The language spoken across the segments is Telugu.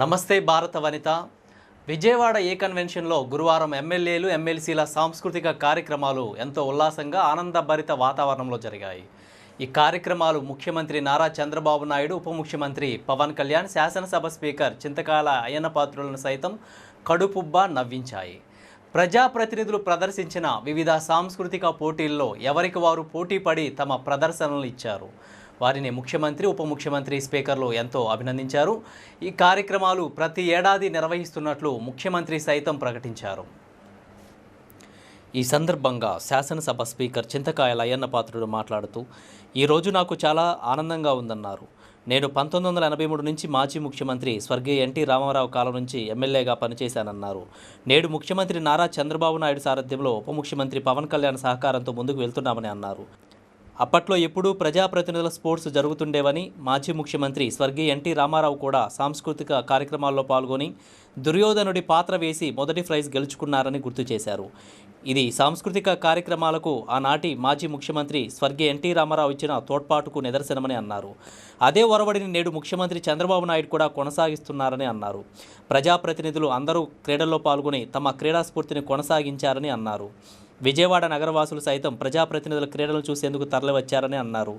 నమస్తే భారత వనిత. విజయవాడ ఏ కన్వెన్షన్లో గురువారం ఎమ్మెల్యేలు ఎమ్మెల్సీల సాంస్కృతిక కార్యక్రమాలు ఎంతో ఉల్లాసంగా ఆనందభరిత వాతావరణంలో జరిగాయి. ఈ కార్యక్రమాలు ముఖ్యమంత్రి నారా చంద్రబాబు నాయుడు, ఉప ముఖ్యమంత్రి పవన్ కళ్యాణ్, శాసనసభ స్పీకర్ చింతకాయల అయ్యన్న పాత్రులను సైతం కడుపుబ్బా నవ్వించాయి. ప్రజాప్రతినిధులు ప్రదర్శించిన వివిధ సాంస్కృతిక పోటీల్లో ఎవరికి వారు పోటీపడి తమ ప్రదర్శనలు ఇచ్చారు. వారిని ముఖ్యమంత్రి, ఉప ముఖ్యమంత్రి, స్పీకర్లు ఎంతో అభినందించారు. ఈ కార్యక్రమాలు ప్రతి ఏడాది నిర్వహిస్తున్నట్లు ముఖ్యమంత్రి సైతం ప్రకటించారు. ఈ సందర్భంగా శాసనసభ స్పీకర్ చింతకాయల అయ్యన్న పాత్రుడు మాట్లాడుతూ, ఈరోజు నాకు చాలా ఆనందంగా ఉందన్నారు. నేను 1983 నుంచి మాజీ ముఖ్యమంత్రి స్వర్గీయ ఎన్టీ రామారావు కాలం నుంచి ఎమ్మెల్యేగా పనిచేశానన్నారు. నేడు ముఖ్యమంత్రి నారా చంద్రబాబు నాయుడు సారథ్యంలో ఉప ముఖ్యమంత్రి పవన్ కళ్యాణ్ సహకారంతో ముందుకు వెళ్తున్నామని అన్నారు. అప్పట్లో ఎప్పుడూ ప్రజాప్రతినిధుల స్పోర్ట్స్ జరుగుతుండేవని, మాజీ ముఖ్యమంత్రి స్వర్గీయ ఎన్టీ రామారావు కూడా సాంస్కృతిక కార్యక్రమాల్లో పాల్గొని దుర్యోధనుడి పాత్ర వేసి మొదటి ప్రైజ్ గెలుచుకున్నారని గుర్తు చేశారు. ఇది సాంస్కృతిక కార్యక్రమాలకు ఆనాటి మాజీ ముఖ్యమంత్రి స్వర్గీయ ఎన్టీ రామారావు ఇచ్చిన తోడ్పాటుకు నిదర్శనమని అన్నారు. అదే ఒరవడిని నేడు ముఖ్యమంత్రి చంద్రబాబు నాయుడు కూడా కొనసాగిస్తున్నారని అన్నారు. ప్రజాప్రతినిధులు అందరూ క్రీడల్లో పాల్గొని తమ క్రీడా స్ఫూర్తిని కొనసాగించారని అన్నారు. విజయవాడ నగరవాసులు సైతం ప్రజాప్రతినిధుల క్రీడలను చూసేందుకు తరలివచ్చారని అన్నారు.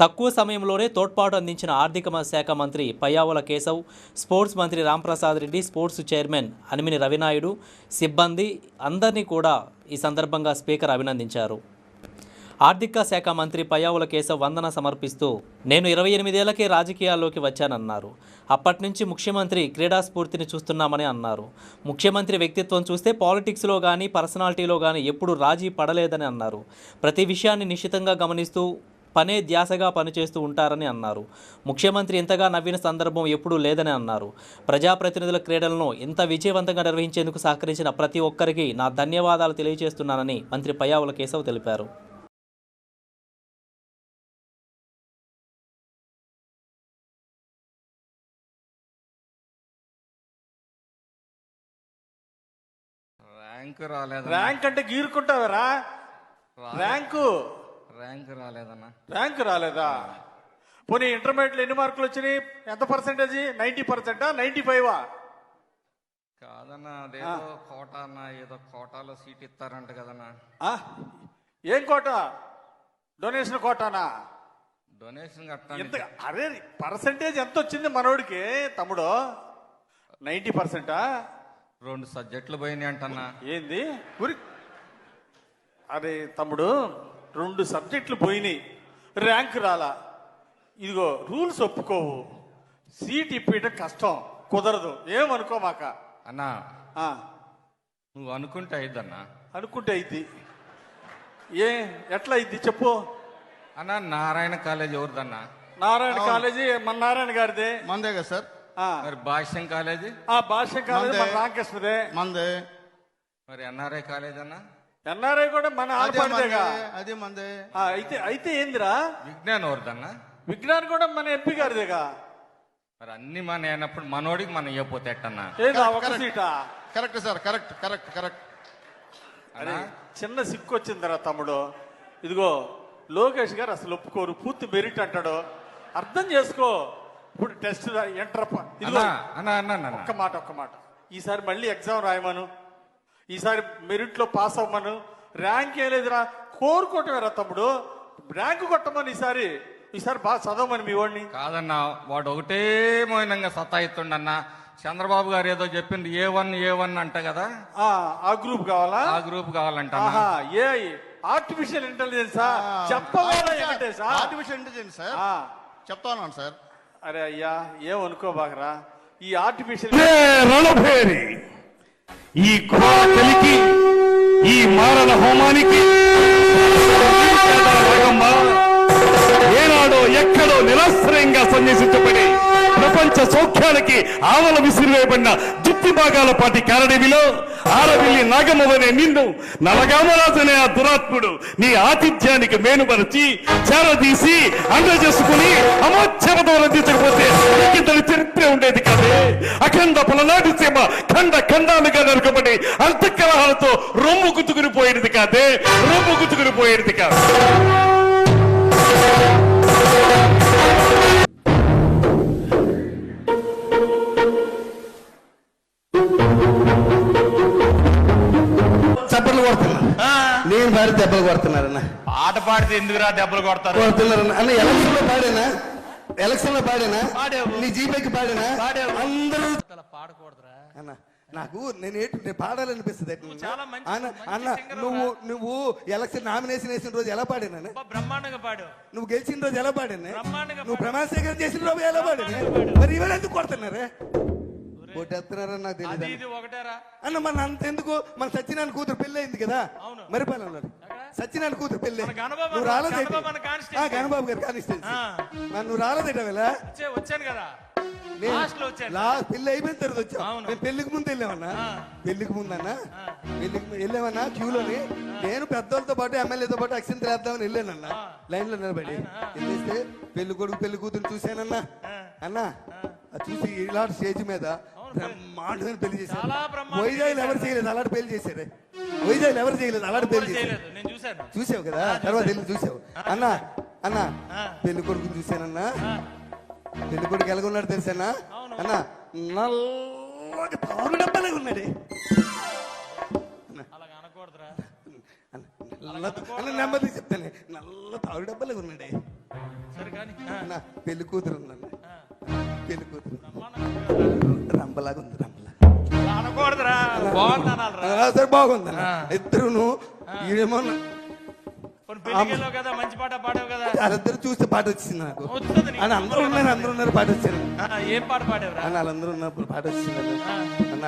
తక్కువ సమయంలోనే తోడ్పాటు అందించిన ఆర్థిక శాఖ మంత్రి పయ్యావుల కేశవ్, స్పోర్ట్స్ మంత్రి రాంప్రసాద్ రెడ్డి, స్పోర్ట్స్ చైర్మన్ అనిమిని రవినాయుడు, సిబ్బంది అందరినీ కూడా ఈ సందర్భంగా స్పీకర్ అభినందించారు. ఆర్థిక శాఖ మంత్రి పయ్యావుల కేశవ్ వందన సమర్పిస్తూ, నేను 28 ఏళ్లకే రాజకీయాల్లోకి వచ్చానన్నారు. అప్పటి నుంచి ముఖ్యమంత్రి క్రీడా స్ఫూర్తిని చూస్తున్నామని అన్నారు. ముఖ్యమంత్రి వ్యక్తిత్వం చూస్తే పాలిటిక్స్లో కానీ పర్సనాలిటీలో కానీ ఎప్పుడు రాజీ పడలేదని అన్నారు. ప్రతి విషయాన్ని నిశితంగా గమనిస్తూ పనే ధ్యాసగా పనిచేస్తూ ఉంటారని అన్నారు. ముఖ్యమంత్రి ఇంతగా నవ్విన సందర్భం ఎప్పుడూ లేదని అన్నారు. ప్రజాప్రతినిధుల క్రీడలను ఇంత విజయవంతంగా నిర్వహించేందుకు సహకరించిన ప్రతి ఒక్కరికి నా ధన్యవాదాలు తెలియజేస్తున్నానని మంత్రి పయ్యావుల కేశవ్ తెలిపారు. ర్యాంక్ అంటే గీరుకుంటావరా? ర్యాంకు రాలేదన్నా. ర్యాంక్ రాలేదా? పోనీ ఇంటర్మీడియట్లో ఎన్ని మార్కులు వచ్చినాయి? ఎంత పర్సెంటేజ్? 90%, 95? కాదన్నా, అదేదో కోట అన్న, ఏదో కోటాలో సీట్ ఇస్తారంట కదన్నా. ఏం కోట? డొనేషన్ కోటానా? డొనేషన్ ఎంత? అరే పర్సెంటేజ్ ఎంత వచ్చింది మనోడికి తమ్ముడు? 90%? 2 సబ్జెక్టులు పోయినాయి అంటన్నా. ఏంది గురి? అరే తమ్ముడు, 2 సబ్జెక్టులు పోయినాయి, ర్యాంక్ రాలా. ఇదిగో రూల్స్ ఒప్పుకోవు, సీట్ ఇప్పేయటం కష్టం, కుదరదు, ఏమనుకోమాక అన్నా. నువ్వు అనుకుంటే అయిద్దన్నా. అనుకుంటే అయింది. ఎట్లా అయింది చెప్పు అన్నా. నారాయణ కాలేజ్ ఎవరిదన్నా? నారాయణ కాలేజీ మన నారాయణ గారిదే. మందే కదా సార్. మరి భాష్యం కాలేజీ? భాష్యం కాలేజీ మన రామకృష్ణదే. మందే. మరి ఎన్ఆర్ఐ కాలేజ్ అన్నా? ఎన్ఆర్ఐ కూడా మన ఆడపడిదేగా. అదే మందే. అయితే ఏందిరా? విజ్ఞానం ఎవరిదన్నా? విజ్ఞానం కూడా మన ఎంపీ గారిదేగా. మరి అన్ని మన అయినప్పుడు మనోడికి మనం ఇవ్వపోతే ఎట్టన్నా? ఏదా ఒక సీటా? Correct sir, correct correct correct. అరే చిన్న సిక్కు వచ్చిందిరా తమ్ముడు. ఇదిగో లోకేష్ గారు అసలు ఒప్పుకోరు, పూర్తి మెరిట్ అంటాడు. అర్థం చేసుకో. ఇప్పుడు టెస్ట్ ఎంటర్ ఒక్క మాట, ఈసారి మళ్ళీ ఎగ్జామ్ రాయమను, ఈసారి మెరిట్ లో పాస్ అవ్వమను. ర్యాంక్ ఏం లేదురా, కోరుకోవటమేరా తమ్ముడు. ర్యాంక్ కొట్టమని ఈసారి బాగా చదవమని మీ వాడిని. కాదన్నా, వాడు ఒకటే మౌనంగా సతాయిస్తుండన్నా. చంద్రబాబు గారు ఏదో చెప్పింది A1 అంట కదా. ఆ గ్రూప్ కావాలా? ఆ గ్రూప్ కావాలంట. ఏ ఆర్టిఫిషియల్ ఇంటెలిజెన్సా? చెప్పవాలా? ఆర్టిఫిషియల్ ఇంటెలిజెన్స్ సార్ చెప్తాను సార్. అరే అయ్యా, ఏమనుకోబాకరా. ఈ ఆర్టిఫిషియల్ రణభేరి, ఈ కలికి, ఈ మారణ హోమానికి ఏనాడో ఎక్కడో నిరాశ్రయంగా సన్యసించబడి ప్రపంచ సౌఖ్యానికి ఆవల విసిరివేయబడిన జుత్తి భాగాల పాటి కారడవిలో ఆరవిల్లి నాగమ్మవనే నిన్ను నలగామరాజనే ఆ దురాత్ముడు నీ ఆతిథ్యానికి మేనుపరిచి చేరదీసి అందజేసుకుని అమోచ్ఛవతో రందించకపోతే ఇతని చరిత్ర ఉండేది కాదే. అఖండ పలనాటి సీమ ఖండ ఖండాలుగా నరకబడి అంతఃకలహాలతో రొమ్ము గుచ్చుకుని పోయేది కాదే. కాదు. ప్రతిసారి దెబ్బలు కొడుతున్నారన్న. పాట పాడితే ఎందుకురా దెబ్బలు కొడతారు? కొడుతున్నారన్న. అన్న ఎలక్షన్ లో పాడేనా? ఎలక్షన్ లో పాడేనా? నీ జీపేకి పాడేనా? అందరూ పాడకూడదురా అన్న. నాకు నేను పాడాలనిపిస్తుంది. చాలా అన్న నువ్వు ఎలక్షన్ నామినేషన్ వేసిన రోజు ఎలా పాడినా? బ్రహ్మాండంగా పాడు. నువ్వు గెలిచిన రోజు ఎలా పాడినా? బ్రహ్మాండంగా నువ్వు ప్రమాణ స్వీకారం చేసిన రోజు ఎలా పాడినా? మరి ఇవాళ ఎందుకు కొడుతున్నారే? కొట్టేస్తున్నారని నాకు తెలియదు ఇది ఒకటేరా అన్న. మన అంత ఎందుకు? మన సత్యనారాయణ కూతురు పెళ్లి అయింది కదా మరిపాలెంలో. సత్యనారాయణ కూతురు పెళ్లి నువ్వు రాలేదు. గణబాబు గారు కానిస్టేన్సీ. నువ్వు రాలేదట వేళ వచ్చాను కదా. పెళ్లి అయిపోయిన తర్వాత వచ్చావు. నేను పెళ్లికి ముందు వెళ్ళామన్నా. పెళ్లికి ముందన్నా వెళ్ళామన్నా క్యూలోని. నేను పెద్దోళ్ళతో పాటు ఎమ్మెల్యేతో పాటు అక్షంతలు వేద్దామని వెళ్ళానన్నా. లైన్ లో నిలబడి వెళ్ళేస్తే పెళ్లి కొడుకు పెళ్లి కూతురు చూశానన్నా. అన్నా చూసి ఇలాంటి స్టేజ్ మీద బ్రహ్మాండమైన పెళ్లి చేశారు. వైజాగ్ ఎవరు చేయలేదు అలాంటి పెళ్లి చేశారే. వైజాగ్ ఎవరు చేయలేదు అలాంటి పెళ్లి చేశారు. చూసావు కదా తర్వాత వెళ్ళి చూసావు అన్నా. అన్న పెళ్లి కొడుకుని చూశానన్నా. పెళ్లి కొడుకు ఎలాగున్నాడు తెలుసానా అన్న? నల్లగా తారు డబ్బాలాగా ఉన్నాడే. నెమ్మది చెప్తానే. నల్ల తారు డబ్బాలాగా ఉన్నాడే అన్న. పెళ్లి కూతురు ఉందన్న. పెళ్లి కూతురు రంబలాగా ఉంది. సరే బాగుందన్న. ఇద్దరును ఏమో మంచి పాట పాడావు కదా. వాళ్ళిద్దరు చూస్తే పాట వచ్చింది నాకు. అని అందరూ ఉన్నారు పాట వచ్చారు. ఏం పాట పాడావు అని వాళ్ళందరూ ఉన్నప్పుడు పాట వచ్చింది అన్న.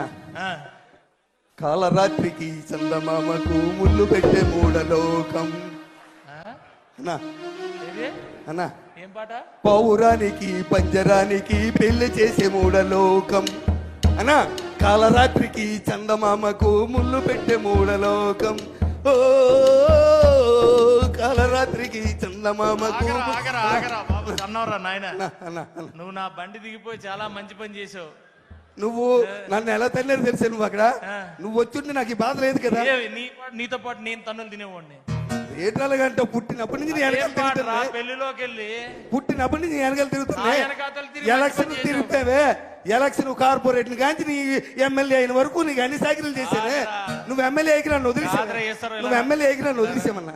కాలరాత్రికి చందమామకు ముళ్ళు పెట్టే మూడలోకం అన్నా. అన్నా ఏం పాట? పౌరానికి పంజరానికి పెళ్లి చేసే మూడలోకం అన్నా. కాలరాత్రికి చందమామకు ముళ్ళు పెట్టే మూడలోకం. ఓ కాలరాత్రికి చందమామకు. అన్నవరా నాయన, నువ్వు నా బండి దిగిపోయి చాలా మంచి పని చేసావు. నువ్వు నన్ను ఎలా తల్లేదు తెలుసా? నువ్వు అక్కడ నువ్వు వచ్చుంటే నాకు ఈ బాధ లేదు కదా. నీతో పాటు నేను తన్నులు తినేవాడిని. ఏటాలుగంటే పుట్టినప్పటి నుంచి పెళ్లిలోకి వెళ్ళి పుట్టినప్పటి నుంచి వెనకాల తిరుగుతున్నాయి. ఎలక్షన్ తిరుగుతావే. ఎలక్షన్ కార్పొరేట్ కాంచి నీ ఎమ్మెల్యే అయిన వరకు నీకు అన్ని సాకిరీలు చేశానే. నువ్వు ఎమ్మెల్యే అయికి నన్ను వదిలేసావు. నువ్వు ఎమ్మెల్యే అయికి నన్ను వదిలేసామన్నా.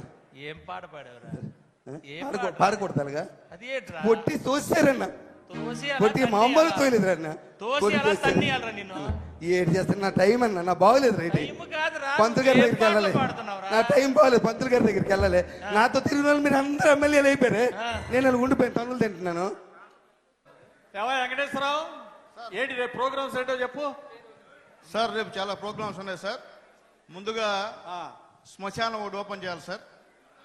ఏం పాట పాడేవరా? పాడకూడతాలుగా పొట్టి తోసారన్న. పొట్టి మామూలు తోయలేదురన్న. ఏడు చేస్తాను. నా టైం అన్న నా బాగోలేదు. రైట్ పంతులు గారి దగ్గరికి వెళ్ళాలి. నా టైం బాగోలేదు. పంతులు గారి దగ్గరికి వెళ్ళాలి. నాతో తిరిగిన వాళ్ళు మీరు అందరూ ఎమ్మెల్యేలు అయిపోయారే. నేను అలా ఉండిపోయాను. తనులు తింటున్నాను. వెంకటేశ్వరరావు ఏంటి రేపు ప్రోగ్రామ్స్ ఏంటో చెప్పు సార్. రేపు చాలా ప్రోగ్రామ్స్ ఉన్నాయి సార్. ముందుగా శ్మశానం ఒకటి ఓపెన్ చేయాలి సార్.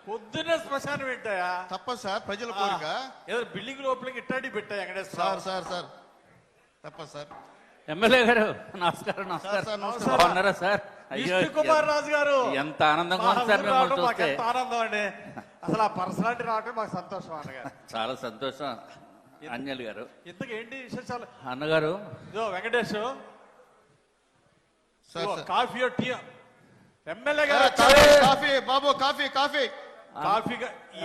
పొద్దున్నే శ్మశానం పెట్టాయా? తప్పదు సార్, ప్రజల కోరిక. ఏదో బిల్డింగ్ లోపలికి ఇట్టాడి పెట్టా వెంకటేశ్వర సార్ తప్పదు సార్. ఎమ్మెల్యే గారు నమస్కారం. బాగున్నారా సార్? కుమార్ రాజు గారు ఎంత ఆనందంగా ఉంది సార్ మిమ్మల్ని చూస్తే. ఆనందం అండి. అసలు ఆ పర్సనాలిటీ రావటం మాకు సంతోషం అన్నగారు. చాలా సంతోషం అంజలి గారు. ఇంతకు ఏంటి విశేషాలు అన్నగారు? ఇదో వెంకటేష్ కాఫీ టీ. ఎమ్మెల్యే గారు కాఫీ బాబు కాఫీ కాఫీ కాఫీ.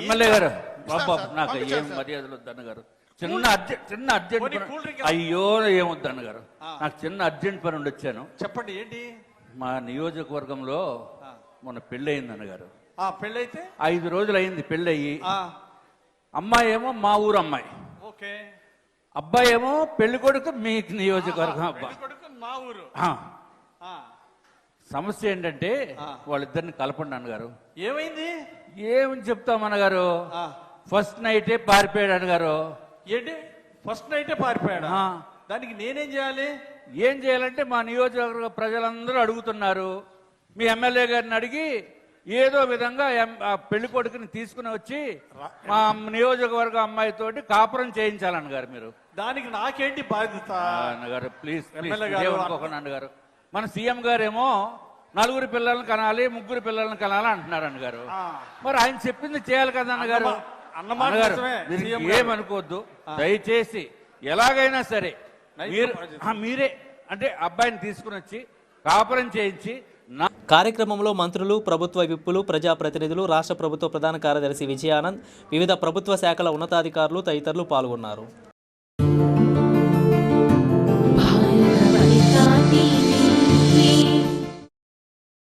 ఎమ్మెల్యే గారు బాబు నాకు ఏం మర్యాదలు వద్దన్న గారు. చిన్న అర్జెంట్ అయ్యో ఏమొద్దు అన్నగారు. నాకు చిన్న అర్జెంట్ పని ఉండి వచ్చాను. చెప్పండి ఏంటి? మా నియోజకవర్గంలో మొన్న పెళ్లి అయింది అన్నగారు. పెళ్ళైతే 5 రోజులు అయింది పెళ్లి అయ్యి. అమ్మాయి ఏమో మా ఊరు అమ్మాయి. ఓకే. అబ్బాయి ఏమో పెళ్లి కొడుకు మీ నియోజకవర్గం అబ్బాయి. మా ఊరు. సమస్య ఏంటంటే వాళ్ళిద్దరిని కలపండి అన్నగారు. ఏమైంది? ఏమని చెప్తాం అన్నగారు. ఫస్ట్ నైటే పారిపోయాడు అన్నగారు. ఏంటి ఫస్ట్ నైటే పారిపోయాడు? దానికి నేనేం చేయాలి? ఏం చేయాలంటే మా నియోజకవర్గ ప్రజలందరూ అడుగుతున్నారు. మీ ఎమ్మెల్యే గారిని అడిగి ఏదో విధంగా పెళ్లి కొడుకుని తీసుకుని వచ్చి మా నియోజకవర్గ అమ్మాయితోటి కాపురం చేయించాలన్నగారు మీరు. దానికి నాకేంటి బాధ్యత? అన్నగారు ప్లీజ్ ఏమనుకోకండి అన్నగారు. మన సీఎం గారేమో 4 పిల్లల్ని కనాలి 3 పిల్లల్ని కనాలి అంటున్నారు అన్నగారు. మరి ఆయన చెప్పింది చేయాలి కదా అన్నగారు. అన్నగారు ఏమనుకోవద్దు దయచేసి. ఎలాగైనా సరే మీరే అంటే అబ్బాయిని తీసుకుని వచ్చి కాపురం చేయించి. కార్యక్రమంలో మంత్రులు, ప్రభుత్వ విప్పులు, ప్రజాప్రతినిధులు, రాష్ట్ర ప్రభుత్వ ప్రధాన కార్యదర్శి విజయానంద్, వివిధ ప్రభుత్వ శాఖల ఉన్నతాధికారులు తదితరులు పాల్గొన్నారు.